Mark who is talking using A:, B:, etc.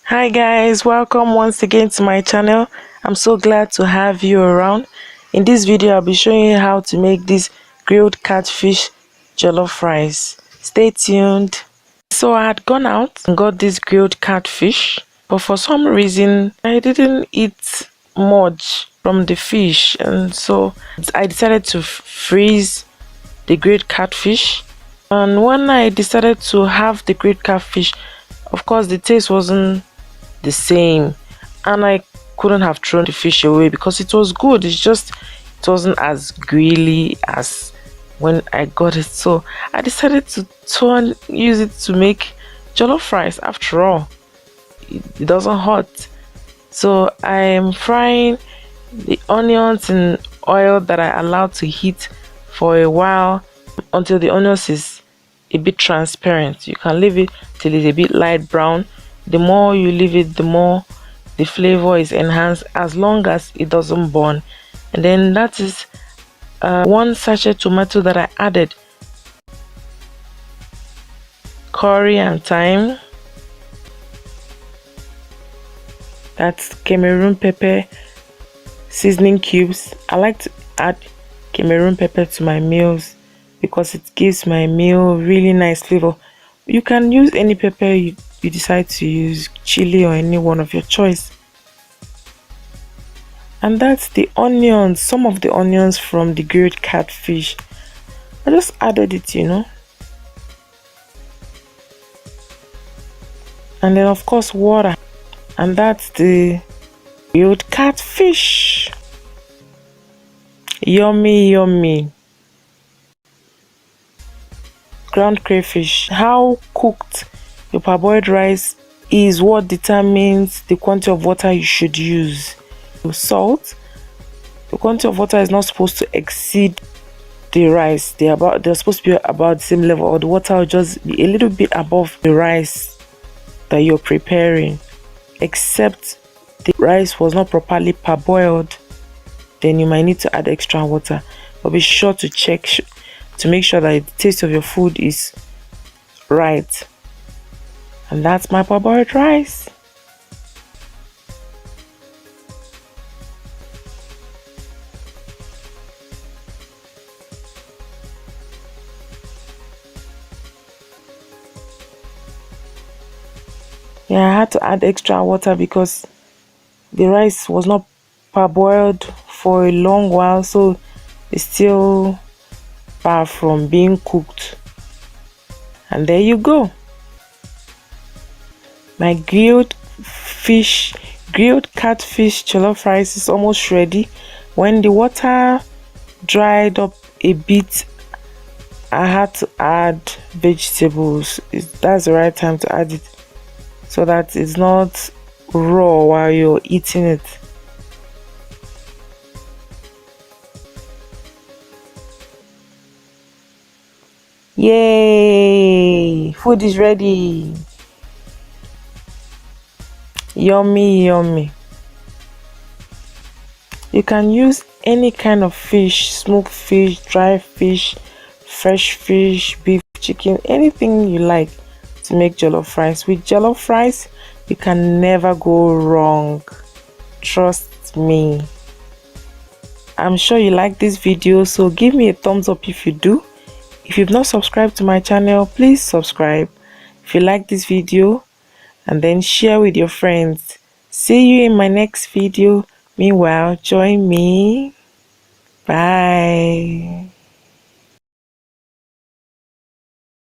A: Hi guys, welcome once again to my channel. I'm so glad to have you around. In this video I'll be showing you how to make this grilled catfish jollof rice. Stay tuned. So I had gone out and got this grilled catfish, but for some reason I didn't eat much from the fish, and so I decided to freeze the grilled catfish. And when I decided to have the grilled catfish, of course the taste wasn't the same, and I couldn't have thrown the fish away because it was good. It's just it wasn't as grilly as when I got it, so I decided to use it to make jollof rice. After all, it doesn't hurt. So I am frying the onions in oil that I allowed to heat for a while until the onions is a bit transparent. You can leave it till it's a bit light brown. The more you leave it, the more the flavor is enhanced, as long as it doesn't burn. And then that is one sachet tomato that I added, curry and thyme, that's Cameroon pepper, seasoning cubes. I like to add Cameroon pepper to my meals because it gives my meal really nice flavor. You can use any pepper you decide to use, chili or any one of your choice. And that's the onions, some of the onions from the grilled catfish. I just added it, and then of course water. And that's the grilled catfish. Yummy, yummy. Ground crayfish. How cooked your parboiled rice is what determines the quantity of water you should use. Salt, the quantity of water is not supposed to exceed the rice. They're supposed to be about the same level, or the water will just be a little bit above the rice that you're preparing. Except the rice was not properly parboiled, then you might need to add extra water. But be sure to check to make sure that the taste of your food is right. And that's my parboiled rice. Yeah, I had to add extra water because the rice was not parboiled for a long while, so it's still far from being cooked. And there you go. My grilled catfish jollof rice is almost ready. When the water dried up a bit, I had to add vegetables. That's the right time to add it, so that it's not raw while you're eating it. Yay! Food is ready. Yummy, yummy. You can use any kind of fish: smoked fish, dry fish, fresh fish, beef, chicken, anything you like to make jollof rice. With jollof rice, you can never go wrong. Trust me. I'm sure you like this video, so give me a thumbs up if you do. If you've not subscribed to my channel, please subscribe if you like this video, and then share with your friends. See you in my next video. Meanwhile, join me. Bye.